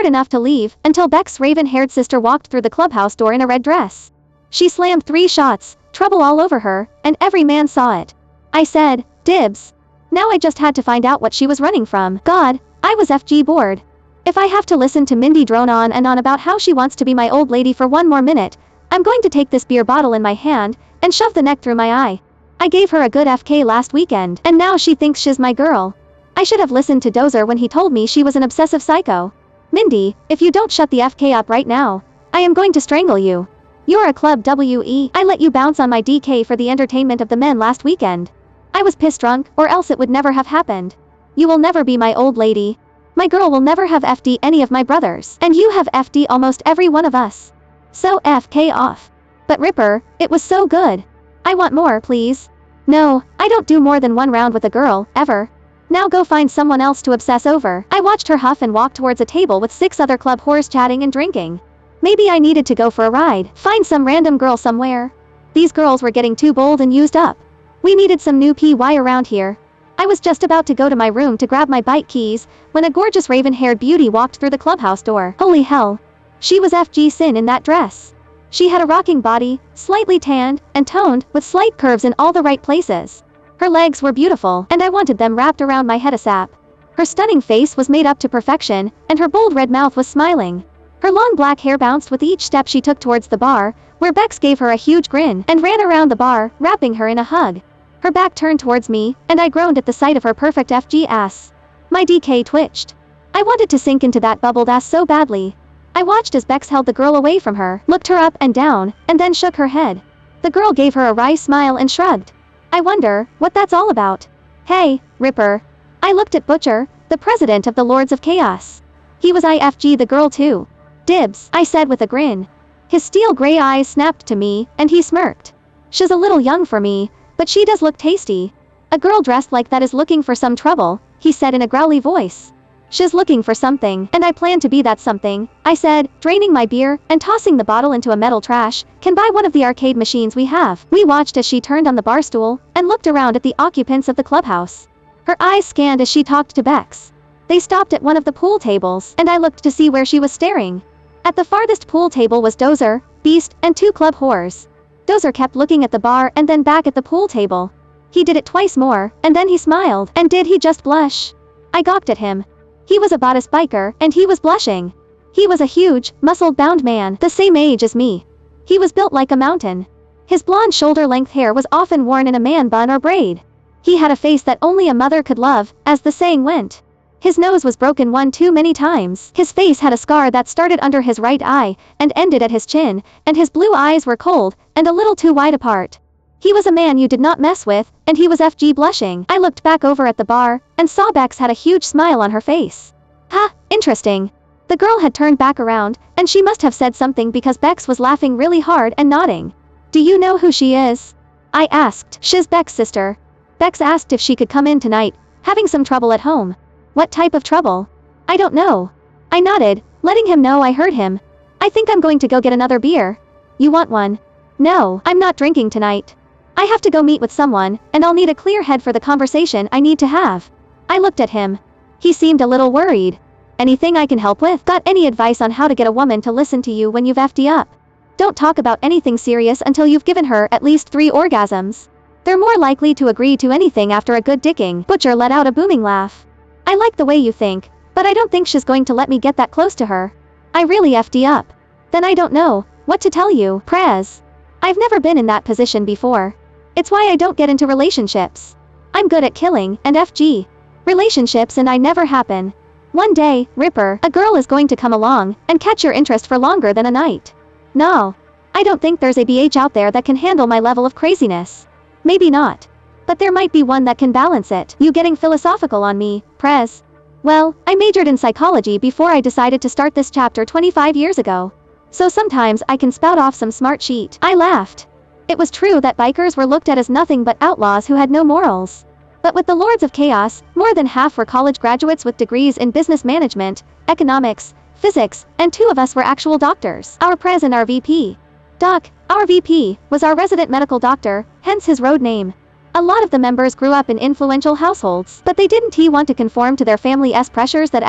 bored enough to leave, until Beck's raven-haired sister walked through the clubhouse door in a red dress. She slammed 3 shots, trouble all over her, and every man saw it. I said, dibs. Now I just had to find out what she was running from. God, I was FG bored. If I have to listen to Mindy drone on and on about how she wants to be my old lady for 1 more minute, I'm going to take this beer bottle in my hand, and shove the neck through my eye. I gave her a good FK last weekend, and now she thinks she's my girl. I should have listened to Dozer when he told me she was an obsessive psycho. Mindy, if you don't shut the FK up right now, I am going to strangle you. You're a club WE. I let you bounce on my DK for the entertainment of the men last weekend. I was piss drunk, or else it would never have happened. You will never be my old lady. My girl will never have FD any of my brothers, and you have FD almost every one of us. So FK off. But Ripper, it was so good. I want more, please. No, I don't do more than 1 round with a girl, ever. Now go find someone else to obsess over. I watched her huff and walk towards a table with 6 other club whores chatting and drinking. Maybe I needed to go for a ride, find some random girl somewhere. These girls were getting too bold and used up. We needed some new PY around here. I was just about to go to my room to grab my bike keys, when a gorgeous raven-haired beauty walked through the clubhouse door. Holy hell. She was FG Sin in that dress. She had a rocking body, slightly tanned, and toned, with slight curves in all the right places. Her legs were beautiful, and I wanted them wrapped around my head asap. Her stunning face was made up to perfection, and her bold red mouth was smiling. Her long black hair bounced with each step she took towards the bar, where Bex gave her a huge grin, and ran around the bar, wrapping her in a hug. Her back turned towards me, and I groaned at the sight of her perfect FG ass. My DK twitched. I wanted to sink into that bubbled ass so badly. I watched as Bex held the girl away from her, looked her up and down, and then shook her head. The girl gave her a wry smile and shrugged. I wonder what that's all about. Hey, Ripper. I looked at Butcher, the president of the Lords of Chaos. He was IFG the girl too. Dibs, I said with a grin. His steel gray eyes snapped to me, and he smirked. She's a little young for me, but she does look tasty. A girl dressed like that is looking for some trouble, he said in a growly voice. She's looking for something, and I plan to be that something, I said, draining my beer, and tossing the bottle into a metal trash. Can buy one of the arcade machines we have. We watched as she turned on the bar stool, and looked around at the occupants of the clubhouse. Her eyes scanned as she talked to Bex. They stopped at one of the pool tables, and I looked to see where she was staring. At the farthest pool table was Dozer, Beast, and 2 club whores. Dozer kept looking at the bar and then back at the pool table. He did it twice more, and then he smiled, and did he just blush? I gawked at him. He was a bodice biker, and he was blushing. He was a huge, muscle-bound man, the same age as me. He was built like a mountain. His blonde shoulder-length hair was often worn in a man bun or braid. He had a face that only a mother could love, as the saying went. His nose was broken 1 too many times. His face had a scar that started under his right eye, and ended at his chin, and his blue eyes were cold, and a little too wide apart. He was a man you did not mess with, and he was FG blushing. I looked back over at the bar, and saw Bex had a huge smile on her face. Ha, interesting. The girl had turned back around, and she must have said something because Bex was laughing really hard and nodding. Do you know who she is? I asked. She's Beck's sister. Bex asked if she could come in tonight, having some trouble at home. What type of trouble? I don't know. I nodded, letting him know I heard him. I think I'm going to go get another beer. You want one? No, I'm not drinking tonight. I have to go meet with someone, and I'll need a clear head for the conversation I need to have. I looked at him. He seemed a little worried. Anything I can help with? Got any advice on how to get a woman to listen to you when you've FD up? Don't talk about anything serious until you've given her at least 3 orgasms. They're more likely to agree to anything after a good dicking. Butcher let out a booming laugh. I like the way you think, but I don't think she's going to let me get that close to her. I really FD up. Then I don't know what to tell you, Prez. I've never been in that position before. It's why I don't get into relationships. I'm good at killing, and FG. Relationships and I never happen. One day, Ripper, a girl is going to come along, and catch your interest for longer than a night. No. I don't think there's a BH out there that can handle my level of craziness. Maybe not. But there might be one that can balance it. You getting philosophical on me, Prez? Well, I majored in psychology before I decided to start this chapter 25 years ago. So sometimes I can spout off some smart shit. I laughed. It was true that bikers were looked at as nothing but outlaws who had no morals. But with the Lords of Chaos, more than half were college graduates with degrees in business management, economics, physics, and 2 of us were actual doctors. Our Prez and our VP. Doc, our VP, was our resident medical doctor, hence his road name. A lot of the members grew up in influential households, but they didn't want to conform to their family's pressures that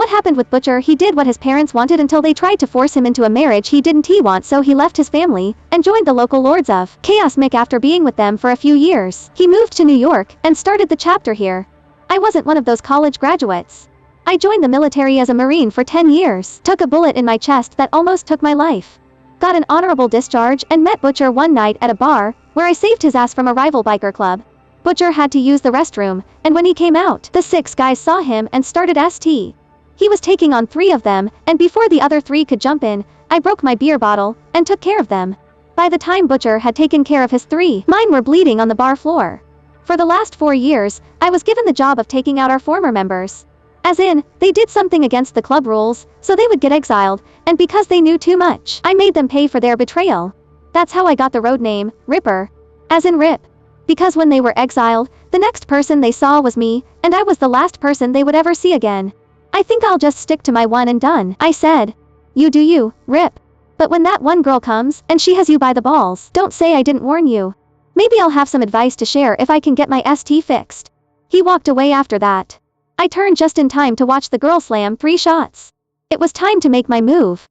What happened with Butcher? He did what his parents wanted until they tried to force him into a marriage he didn't want, so he left his family and joined the local Lords of Chaos Mick. After being with them for a few years, he moved to New York and started the chapter here. I wasn't one of those college graduates. I joined the military as a Marine for 10 years, took a bullet in my chest that almost took my life, got an honorable discharge, and met Butcher one night at a bar where I saved his ass from a rival biker club. Butcher had to use the restroom, and when he came out, the 6 guys saw him and started St. He was taking on 3 of them, and before the other 3 could jump in, I broke my beer bottle and took care of them. By the time Butcher had taken care of his 3, mine were bleeding on the bar floor. For the last 4 years, I was given the job of taking out our former members. As in, they did something against the club rules, so they would get exiled, and because they knew too much, I made them pay for their betrayal. That's how I got the road name, Ripper. As in rip. Because when they were exiled, the next person they saw was me, and I was the last person they would ever see again. I think I'll just stick to my one and done, I said. You do you, Rip. But when that one girl comes, and she has you by the balls, don't say I didn't warn you. Maybe I'll have some advice to share if I can get my ST fixed. He walked away after that. I turned just in time to watch the girl slam 3 shots. It was time to make my move.